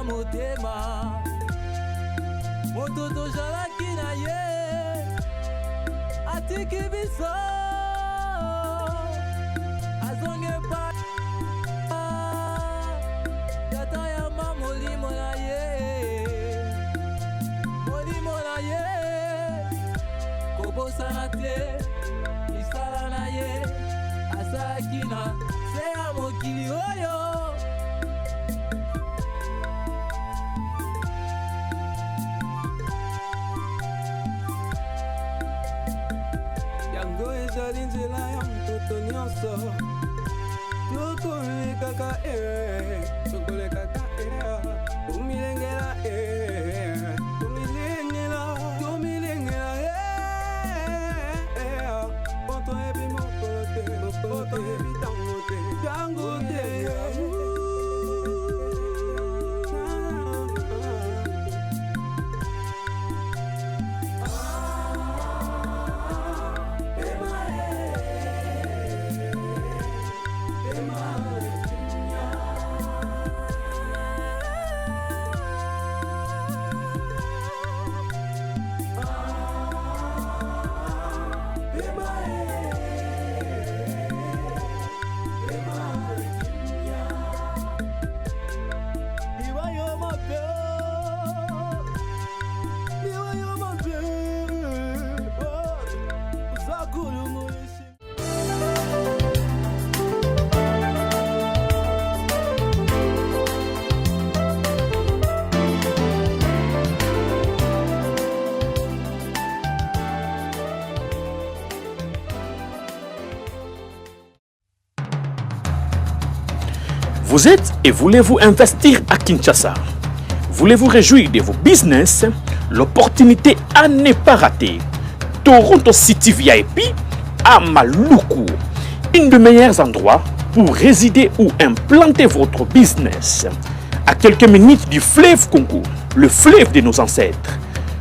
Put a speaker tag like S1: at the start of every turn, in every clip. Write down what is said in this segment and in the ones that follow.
S1: motema mototo jalaki na ye atiki biso azonge pa tata ya molimo na ye kobosana te misala na ye asalaki na se ya mokili oyo. Nzela ya mtoto nyonso tukolekaka tukolekaka umilengela poto ebi mokolo te poto ebi tango te tango te.
S2: Vous êtes et voulez-vous investir à Kinshasa? Voulez-vous réjouir de vos business? L'opportunité à ne pas rater. Toronto City VIP à Maluku, un des meilleurs endroits pour résider ou implanter votre business. À quelques minutes du fleuve Congo, le fleuve de nos ancêtres,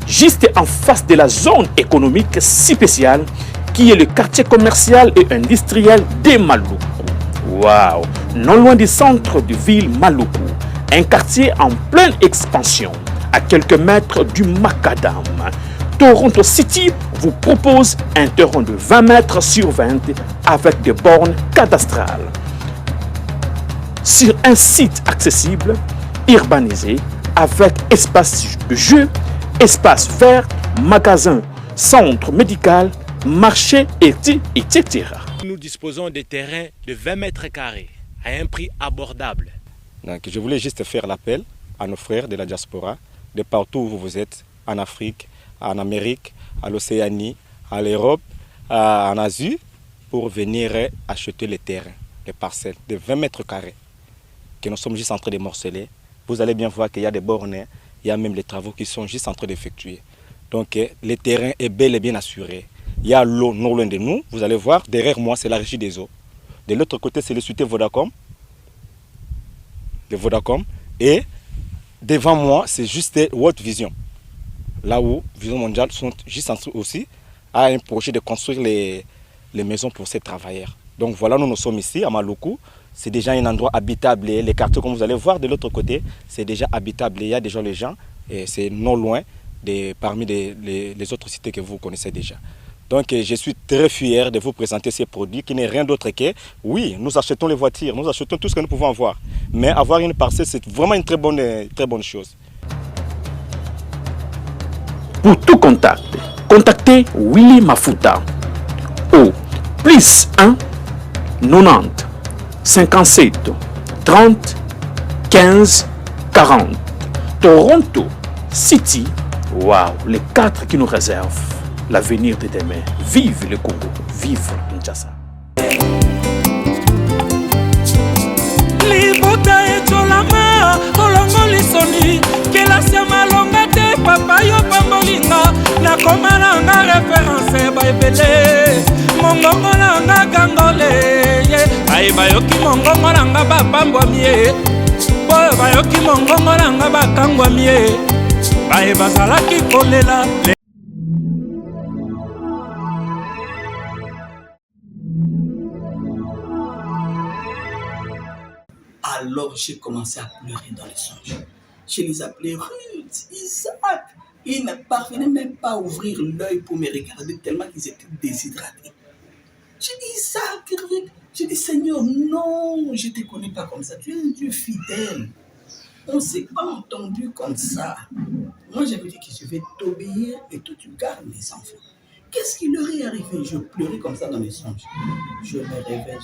S2: juste en face de la zone économique spéciale qui est le quartier commercial et industriel de Maluku. Waouh! Non loin du centre de ville Maluku, un quartier en pleine expansion, à quelques mètres du Macadam. Toronto City vous propose un terrain de 20 mètres sur 20 avec des bornes cadastrales. Sur un site accessible, urbanisé, avec espace de jeu, espace vert, magasin, centre médical, marché, etc.
S3: Nous disposons de terrains de 20 mètres carrés à un prix abordable.
S4: Donc, je voulais juste faire l'appel à nos frères de la diaspora, de partout où vous êtes, en Afrique, en Amérique, à l'Océanie, à l'Europe, en Asie, pour venir acheter les terrains, les parcelles de 20 mètres carrés que nous sommes juste en train de morceler. Vous allez bien voir qu'il y a des bornes, il y a même les travaux qui sont juste en train d'effectuer. Donc le terrain est bel et bien assuré. Il y a l'eau non loin de nous. Vous allez voir, derrière moi, c'est la régie des eaux. De l'autre côté, c'est le société Vodacom. Le Vodacom. Et devant moi, c'est juste World Vision. Là où Vision Mondiale sont juste en train aussi à un projet de construire les maisons pour ces travailleurs. Donc voilà, nous sommes ici à Maluku. C'est déjà un endroit habitable. Les quartiers, comme vous allez voir de l'autre côté, c'est déjà habitable. Il y a déjà les gens Et c'est non loin parmi les autres cités que vous connaissez déjà. Donc je suis très fier de vous présenter ces produits qui n'est rien d'autre que, oui, nous achetons les voitures, nous achetons tout ce que nous pouvons avoir. Mais avoir une parcelle, c'est vraiment une très bonne chose.
S2: Pour tout contact, contactez Willy Mafuta au +1 90 57 30 15 40. Toronto City, waouh, les 4 qui nous réservent l'avenir de demain. Vive le Congo, vive Kinshasa.
S1: Libota etolama olongo lisoni kelasi ya malonga te papa yo pambolinga nakoma nanga référence baebele mongongo nanga kangole aye bayoki mongongo nanga bapambwami ye boyo bayoki mongongo nanga bakangwami ye baye bazalaki kolela.
S5: Alors j'ai commencé à pleurer dans les songes. Je les appelais Ruth, Isaac. Ils ne parvenaient même pas à ouvrir l'œil pour me regarder tellement qu'ils étaient déshydratés. J'ai dit Isaac, Ruth. J'ai dit Seigneur, non, je ne te connais pas comme ça. Tu es un Dieu fidèle. On ne s'est pas entendu comme ça. Moi j'avais dit que je vais t'obéir et toi tu gardes mes enfants. Qu'est-ce qui leur est arrivé? Je pleurais comme ça dans les songes. Je me réveille,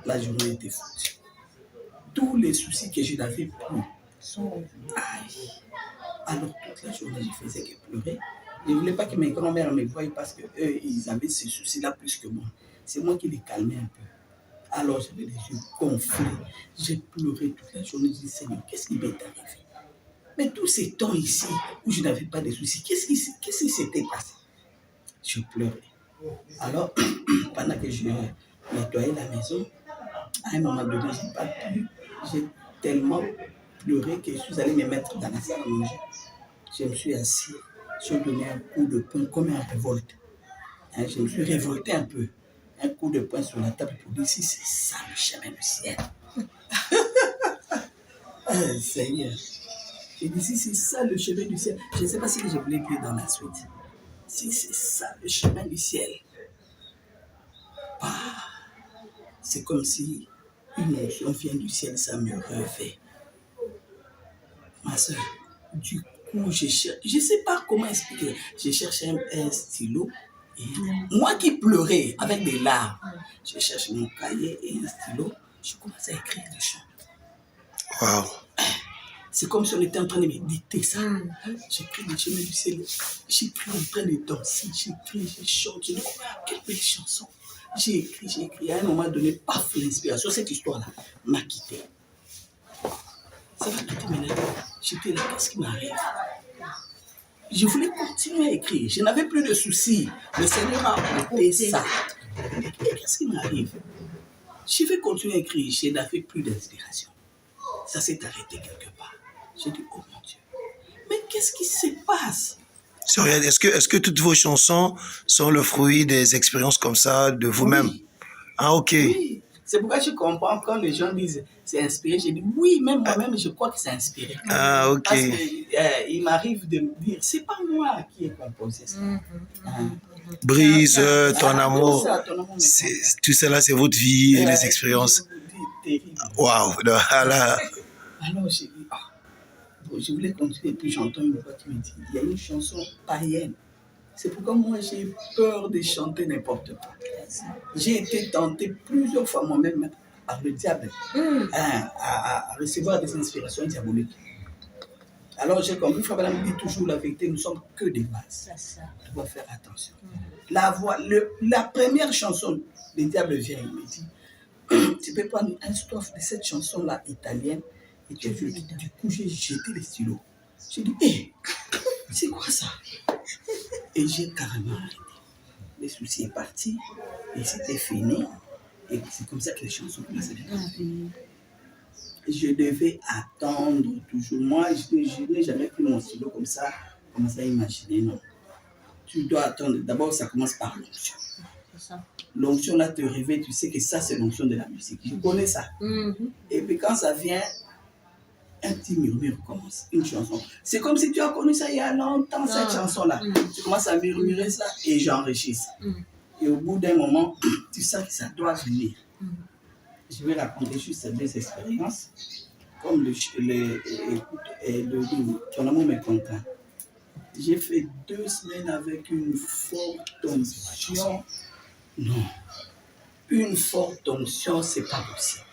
S5: la journée était foutue. Tous les soucis que je n'avais plus sont... Aïe. Alors toute la journée, je faisais que pleurer. Je ne voulais pas que mes grands-mères me voient parce qu'eux, ils avaient ces soucis-là plus que moi. C'est moi qui les calmais un peu. Alors j'avais les yeux gonflés. J'ai pleuré toute la journée. Je dis, Seigneur, qu'est-ce qui m'est arrivé? Mais tous ces temps ici où je n'avais pas de soucis, qu'est-ce qui s'était passé? Je pleurais. Alors, pendant que je nettoyais la maison, à un moment donné, je n'ai pas pu. J'ai tellement pleuré que je suis allé me mettre dans la salle à manger. Je me suis assis, j'ai donné un coup de poing comme un révolte. Je me suis révolté un peu. Un coup de poing sur la table pour dire si c'est ça le chemin du ciel. Seigneur. J'ai dit si c'est ça le chemin du ciel. Je ne sais pas si je voulais dire dans la suite. Si c'est ça le chemin du ciel. C'est comme si une onction vient du ciel, ça me revêt. Ma soeur, du coup, je ne sais pas comment expliquer. J'ai cherché un stylo. Et moi qui pleurais avec des larmes, je cherché mon cahier et un stylo. Je commençais à écrire des chants.
S6: Wow.
S5: C'est comme si on était en train de méditer ça. J'écris le chemin du ciel. J'écris en train de danser. J'écris, je chante. Je dis, quelle belle chanson. J'ai écrit. À un moment donné, paf, l'inspiration. Cette histoire-là m'a quitté. Ça m'a quitté maintenant. J'étais là, qu'est-ce qui m'arrive? Je voulais continuer à écrire. Je n'avais plus de soucis. Le Seigneur a ôté ça. Et qu'est-ce qui m'arrive? Je vais continuer à écrire. Je n'avais plus d'inspiration. Ça s'est arrêté quelque part. J'ai dit, oh mon Dieu, mais qu'est-ce qui se passe?
S6: Est-ce que toutes vos chansons sont le fruit des expériences comme ça de vous-même?
S5: Oui.
S6: Ah, ok.
S5: Oui. C'est pourquoi je comprends quand les gens disent c'est inspiré. J'ai dit oui, même moi-même, je crois que c'est inspiré.
S6: Ah, ok.
S5: Parce qu'il m'arrive de me dire, c'est pas moi qui ai composé ça.
S6: Brise, ton amour.
S5: Ça, ton amour
S6: tout cela, c'est votre vie et les expériences. Waouh.
S5: Alors, j'ai dit, je voulais continuer. Puis j'entends une voix qui me dit, il y a une chanson païenne. C'est pourquoi moi, j'ai peur de chanter n'importe quoi. J'ai été tenté plusieurs fois moi-même par le diable à recevoir des inspirations diaboliques. Alors j'ai compris, Frère me dit toujours la vérité, nous ne sommes que des bases. Tu dois faire attention. La première chanson, le diable vient, il me dit, tu peux prendre un strophe de cette chanson-là italienne et tu veux. Du coup, j'ai jeté les stylos. J'ai dit, hé, c'est quoi ça? Et j'ai carrément arrêté. Les soucis sont partis et c'était fini. Et c'est comme ça que les chansons commençaient à faire. Je devais attendre toujours. Moi, je n'ai jamais pris mon stylo comme ça, commencer à imaginer, non. Tu dois attendre. D'abord, ça commence par l'onction. L'onction là te réveille, tu sais que ça, c'est l'onction de la musique. Je connais ça. Et puis quand ça vient, un petit murmure commence, une chanson. C'est comme si tu as connu ça il y a longtemps, cette chanson-là. Tu commences à murmurer ça et j'enrichis. Et au bout d'un moment, tu sens que ça doit venir. Je vais raconter juste ces 2 expériences. Comme ton amour me contraint. J'ai fait 2 semaines avec une forte tension. Non. Une forte tension, c'est pas possible.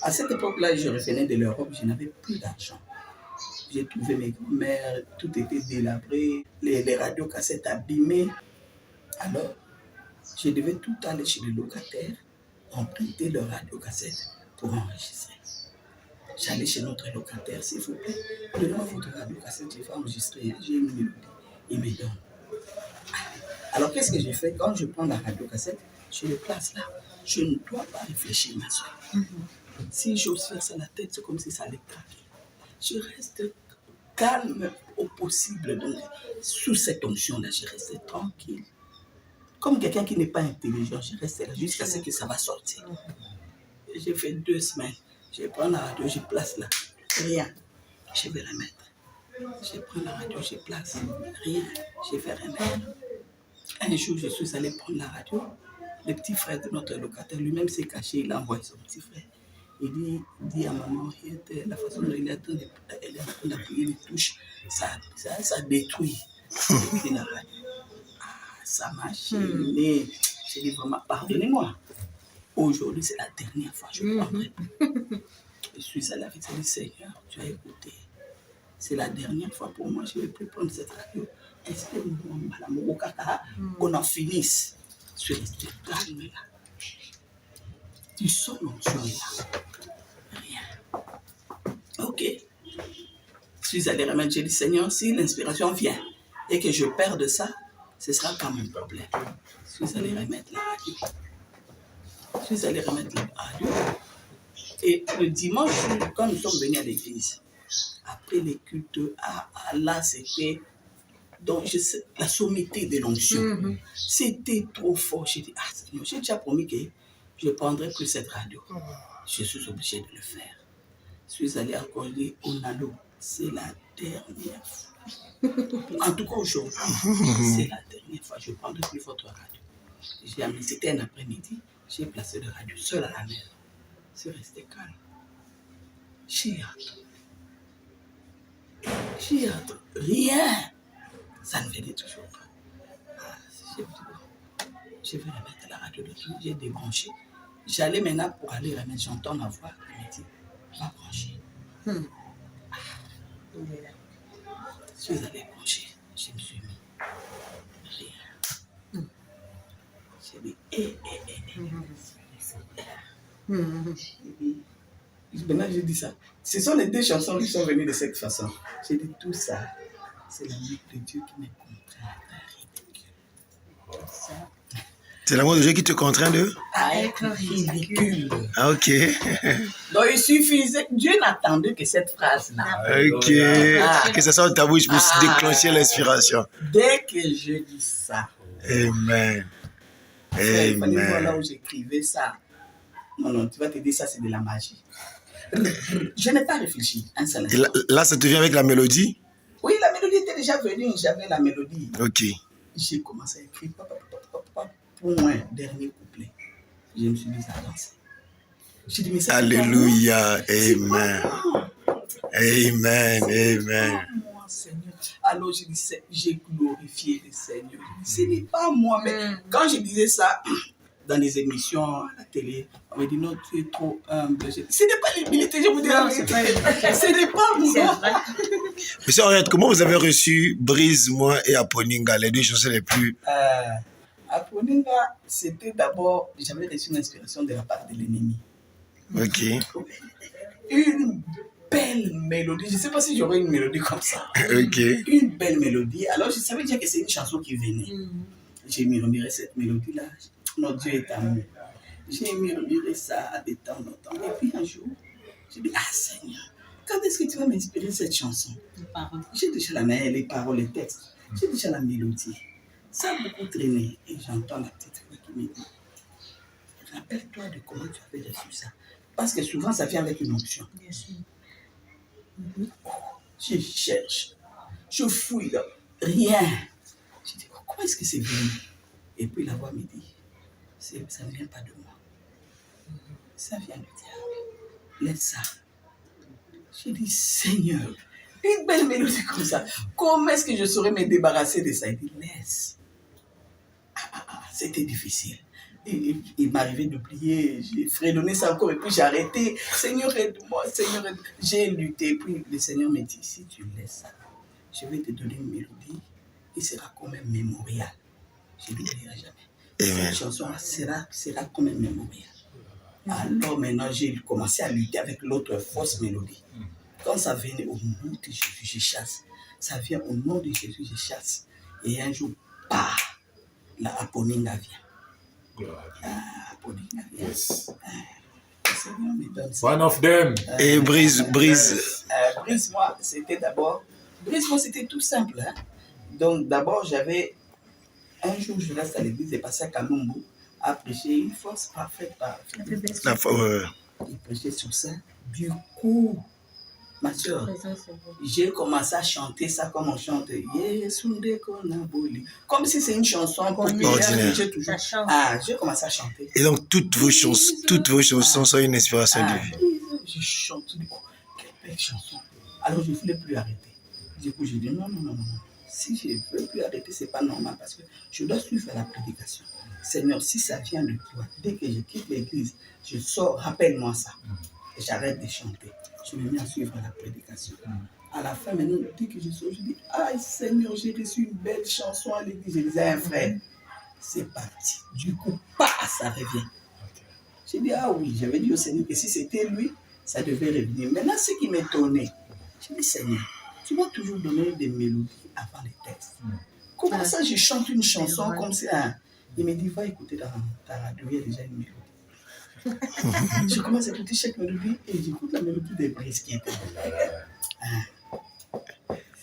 S5: À cette époque-là, je revenais de l'Europe, je n'avais plus d'argent. J'ai trouvé mes grands-mères, tout était délabré, les radiocassettes abîmées. Alors, je devais tout aller chez les locataires, emprunter leurs radiocassettes pour enregistrer. J'allais chez notre locataire, s'il vous plaît, donnez-moi votre radiocassette, je vais enregistrer, j'ai une mélodie. Il me donne. Alors, qu'est-ce que j'ai fait? Quand je prends la radiocassette, je le place là. Je ne dois pas réfléchir, ma soeur. Si j'ose faire ça la tête, c'est comme si ça allait craquer. Je reste calme au possible. Donc, sous cette onction-là, je reste tranquille. Comme quelqu'un qui n'est pas intelligent, je reste là jusqu'à ce que ça va sortir. J'ai fait 2 semaines. Je prends la radio, je place là. Rien. Je vais remettre. Je prends la radio, je place. Rien. Je vais remettre. Un jour, je suis allé prendre la radio. Le petit frère de notre locataire, lui-même s'est caché, il a envoyé son petit frère. Il dit à maman, la façon dont il est en train d'appuyer les touches, ça détruit la radio. Ça m'a gêné. J'ai dit vraiment, pardonnez-moi. Aujourd'hui, c'est la dernière fois que je prendrai. Je suis allé avec ça, dit Seigneur, tu as écouté. C'est la dernière fois pour moi, je ne vais plus prendre cette radio. Est-ce que qu'on en finisse? Je suis resté calme là. Tu sens l'onction là. Rien. Ok. Je suis allé remettre, j'ai dit Seigneur, si l'inspiration vient et que je perds de ça, ce sera quand même un problème. Je suis allé remettre la radio. Et le dimanche, quand nous sommes venus à l'église, après les cultes, là c'était donc la sommité de l'onction. C'était trop fort. J'ai dit, Seigneur, j'ai déjà promis que je ne prendrai plus cette radio. Je suis obligé de le faire. Je suis allé encore dire, Onalo, c'est la dernière fois. En tout cas, aujourd'hui, c'est la dernière fois. Je ne prendrai plus votre radio. C'était un après-midi, j'ai placé le radio seul à la maison. C'est resté calme. Chiatre, rien. Ça ne venait toujours pas. Je vais remettre la radio de tout. J'ai débranché. J'allais maintenant pour aller remettre, j'entends ma voix. Elle me dit, va brancher. Je suis allé brancher. Je me suis mis. Rien. J'ai dit, Maintenant, je dis ça. Ce sont les 2 chansons qui sont venues de cette façon. J'ai dit tout ça, c'est l'amour de Dieu qui me contraint à être ridicule.
S6: C'est l'amour de Dieu qui te contraint
S5: à être ridicule.
S6: Ah, ok.
S5: Donc, il suffisait. Dieu n'attendait que cette phrase-là.
S6: Ok. Que ça soit ta bouche pour déclencher l'inspiration.
S5: Dès que je dis ça.
S6: Amen.
S5: Il fallait voir là où j'écrivais ça. Non, tu vas te dire ça, c'est de la magie. Je n'ai pas réfléchi un seul instant.
S6: Là, ça te vient avec la mélodie?
S5: Oui, la mélodie était déjà venue, j'avais la mélodie.
S6: Ok.
S5: J'ai commencé à écrire, point, dernier couplet. Je me suis mis à danser. J'ai dit, mais c'est
S6: Alléluia, amen. Amen, amen.
S5: Moi, Seigneur. Alors, je dis, j'ai glorifié le Seigneur. Ce n'est pas moi, mais quand je disais ça, dans les émissions à la télé, on me dit non, tu es trop humble. Ce n'est pas l'humilité, je vous dis la vérité. Ce n'est pas moi.
S6: Monsieur Henriette, comment vous avez reçu Brise, moi et Aponinga, les 2 chansons les plus...
S5: Aponinga, c'était d'abord, j'avais reçu une inspiration de la part de l'ennemi.
S6: Ok.
S5: Une belle mélodie. Je ne sais pas si j'aurais une mélodie comme ça.
S6: Ok.
S5: Une belle mélodie. Alors, je savais déjà que c'est une chanson qui venait. J'ai murmuré cette mélodie-là. Notre Dieu est amour. J'ai murmuré ça de temps en temps. Et puis un jour, j'ai dit, Seigneur, quand est-ce que tu vas m'inspirer cette chanson? J'ai déjà les paroles, les textes. J'ai déjà la mélodie. Ça a beaucoup traîné. Et j'entends la petite voix qui me dit, rappelle-toi de comment tu avais reçu ça. Parce que souvent, ça vient avec une onction. Oh, je cherche, je fouille, rien. Je dis, oh, comment est-ce que c'est venu? Et puis la voix me dit, ça ne vient pas de moi. Ça vient du diable. Laisse ça. J'ai dit, Seigneur, une belle mélodie comme ça, comment est-ce que je saurais me débarrasser de ça? Il dit, laisse. C'était difficile. Il m'arrivait de prier, j'ai fredonné ça encore et puis j'ai arrêté. Seigneur, aide-moi, Seigneur, aide-moi. J'ai lutté. Puis le Seigneur m'a dit, si tu laisses ça, je vais te donner une mélodie qui sera quand même mémorial. Je ne l'oublierai jamais. Cette chanson sera quand même mémorial. Alors maintenant, j'ai commencé à lutter avec l'autre fausse mélodie. Quand ça venait au nom de Jésus, je chasse. Ça vient au nom de Jésus, je chasse. Et un jour, la Aponinga vient. Aponinga vient.
S7: Yes. One of them.
S6: Et Brise.
S5: Brise-moi, c'était tout simple. Hein? Donc d'abord, un jour, je reste à l'église et passé à Kalumbu à prêcher une force parfaite. Il prêchait sur ça. Du coup, ma soeur, j'ai commencé à chanter ça comme on chante. Comme si c'est une chanson populaire. J'ai commencé à chanter.
S6: Et donc, toutes vos chansons sont une inspiration de vie.
S5: Je chante. Oh, quelle belle chanson. Alors, je ne voulais plus arrêter. Du coup, j'ai dit non. Si je ne veux plus arrêter, ce n'est pas normal parce que je dois suivre la prédication. Seigneur, si ça vient de toi, dès que je quitte l'église, je sors, rappelle-moi ça. Et j'arrête de chanter. Je me mets à suivre la prédication. À la fin, maintenant, dès que je sors, je dis, ah Seigneur, j'ai reçu une belle chanson à l'église. Je disais à un frère, c'est parti. Du coup, ça revient. J'ai dit, ah oui, j'avais dit au Seigneur que si c'était lui, ça devait revenir. Maintenant, ce qui m'étonnait, j'ai dit, Seigneur, tu m'as toujours donné des mélodies avant les textes. Comment ça, je chante une chanson comme ça? Il me dit, va écouter ta radio, il y a déjà une mélodie. Je commence à écouter chaque mélodie et j'écoute la mélodie des Brises qui était.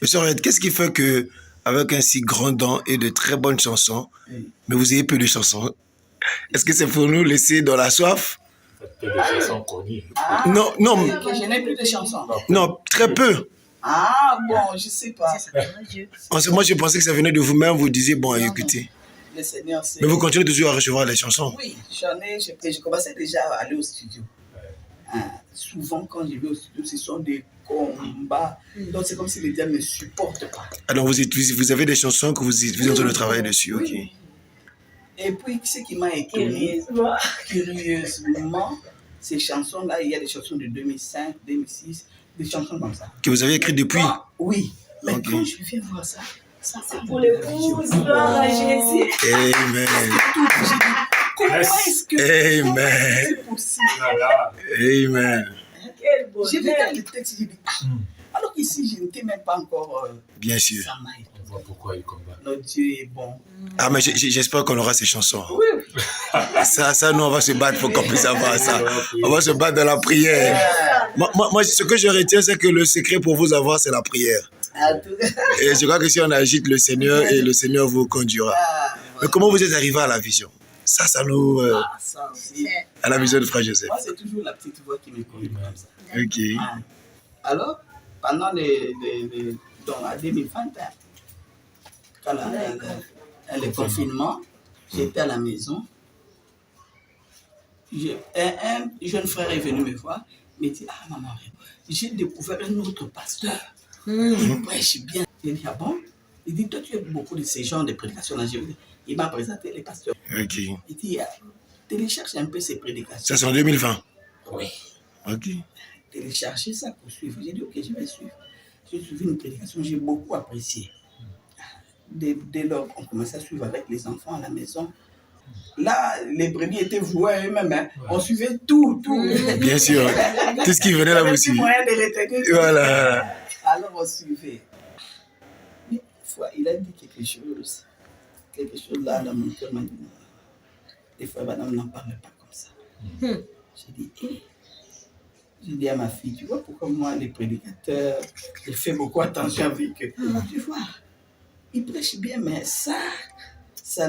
S6: Monsieur Henriette, qu'est-ce qui fait que, avec un si grand don et de très bonnes chansons, mais vous ayez peu de chansons? Est-ce que c'est pour nous laisser dans la soif?
S7: Peu de chansons connues.
S6: Non.
S5: Que je n'ai plus de chansons.
S6: Non, très peu.
S5: Ah bon, je ne sais pas.
S6: Moi, je pensais que ça venait de vous-même, vous disiez, bon, écoutez.
S5: Le Seigneur, c'est...
S6: Mais vous continuez toujours à recevoir les chansons?
S5: Oui, je commençais déjà à aller au studio. Souvent, quand je vais au studio, ce sont des combats. Donc, c'est comme si les diables ne me supportent pas.
S6: Alors, vous avez des chansons que vous êtes en train de travailler dessus, ok.
S5: Oui. Et puis, ce qui m'a étonné, curieusement, ces chansons-là, il y a des chansons de 2005, 2006, des chansons comme ça.
S6: Que vous avez écrites depuis?
S5: Oui, mais quand je viens voir ça, c'est
S8: pour l'épouse, gloire à Jésus.
S6: Amen.
S5: Comment est-ce que c'est possible?
S6: Amen.
S8: Quel bonheur.
S5: J'ai regardé le texte, j'ai dit, alors qu'ici, je n'étais même pas encore...
S6: Bien sûr.
S7: On voit pourquoi il combat.
S5: Notre Dieu est bon.
S6: Ah, mais j'espère qu'on aura ces chansons.
S5: Oui.
S6: Ça, nous, on va se battre pour qu'on puisse avoir ça. On va se battre dans la prière. Moi, ce que je retiens, c'est que le secret pour vous avoir, c'est la prière. Et je crois que si on agite le Seigneur, et le Seigneur vous conduira. Mais comment vous êtes arrivé à la vision? Ça nous...
S5: ça aussi.
S6: À la vision de Frère Joseph.
S5: Moi, c'est toujours la petite voix qui me conduit comme ça.
S6: Ok.
S5: Alors, pendant donc à 2021, quand le confinement, j'étais à la maison. Un jeune frère est venu me voir, il me dit, ah maman, j'ai découvert un autre pasteur. Il prêche bien. J'ai dit, ah bon? Il dit, toi tu as beaucoup de ces genres de prédications là. Il m'a présenté les pasteurs.
S6: Ok.
S5: Il dit, télécharge un peu ces prédications.
S6: Ça c'est en 2020?
S5: Oui.
S6: Ok.
S5: Télécharger ça pour suivre. J'ai dit, ok, je vais suivre. J'ai suivi une prédication, j'ai beaucoup apprécié. Dès lors, on commençait à suivre avec les enfants à la maison. Là, les brebis étaient voués à eux-mêmes. Hein. On suivait tout.
S6: Bien sûr. Tout ce qui venait là aussi.
S5: Moyen de retenir.
S6: Voilà.
S5: Alors, on suivait. Mais une fois, il a dit quelque chose. Quelque chose là dans mon cœur m'a dit, des fois, madame n'en parle pas comme ça. J'ai dit, j'ai dit à ma fille, tu vois pourquoi moi, les prédicateurs, je fais beaucoup attention avec eux. Tu vois, ils prêchent bien, mais ça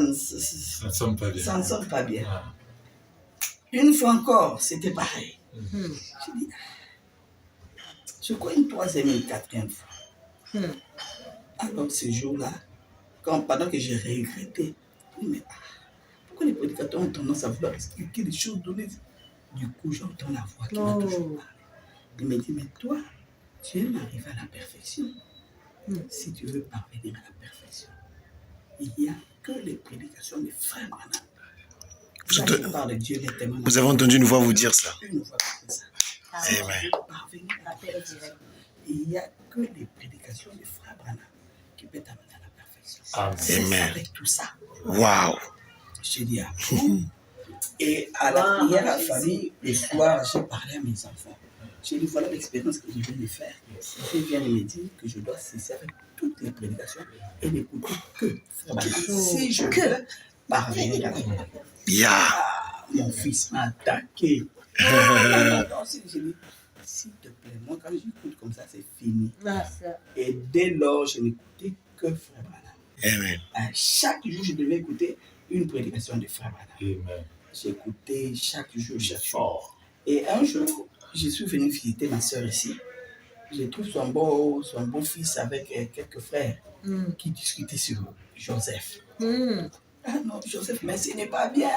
S5: ne sonne pas bien. Une fois encore, c'était pareil. J'ai dit, Je crois une troisième et une quatrième fois. Alors ce jour-là, pendant que j'ai regretté, mais pourquoi les prédicateurs ont tendance à vouloir expliquer des choses données? Du coup, j'entends la voix qui m'a toujours parlé. Il me dit, mais toi, tu aimes arriver à la perfection. Si tu veux parvenir à la perfection, il n'y a que les prédications des frères Branham.
S6: Vous avez entendu une voix vous dire ça?
S5: Une voix comme ça.
S6: Amen.
S5: Parvenir à la perfection. Il n'y a que les prédications des frères Branham qui peuvent t'amener à la perfection.
S6: Amen.
S5: Avec tout ça.
S6: Waouh.
S5: J'ai dit, et à la prière à la famille, le soir, j'ai parlé à mes enfants. J'ai dit, voilà l'expérience que je viens de faire. Je viens de me dire que je dois cesser avec toutes les prédications et n'écouter que si je veux parvenir à la perfection. Mon fils m'a attaqué. J'ai dit, s'il te plaît, moi quand j'écoute comme ça, c'est fini. Et dès lors, je n'écoutais que Frère Branham.
S6: Amen.
S5: Chaque jour, je devais écouter une prédication de Frère Branham.
S7: Amen.
S5: J'écoutais chaque jour. Et un jour, je suis venu visiter ma soeur ici. Je trouve son beau-fils avec quelques frères qui discutaient sur Joseph. Ah non, Joseph, mais ce n'est pas bien.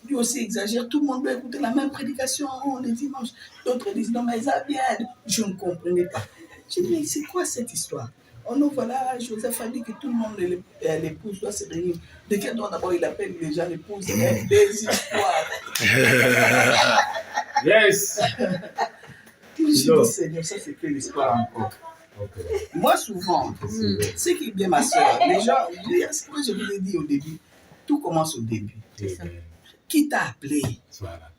S5: Lui aussi exagère. Tout le monde doit écouter la même prédication le dimanche. D'autres disent non, mais ça bien. Je ne comprenais pas. Je dis, mais c'est quoi cette histoire? Oh non, voilà, Joseph a dit que tout le monde, l'épouse doit se réunir. De quel droit d'abord il appelle les gens l'épouse? Des histoires.
S7: Yes.
S5: Je dis, Seigneur, ça c'est que l'histoire encore. Okay. Moi, souvent, ce qui est bien ma soeur, les gens, moi je vous l'ai dit au début, tout commence au début. Qui t'a appelé? Voilà.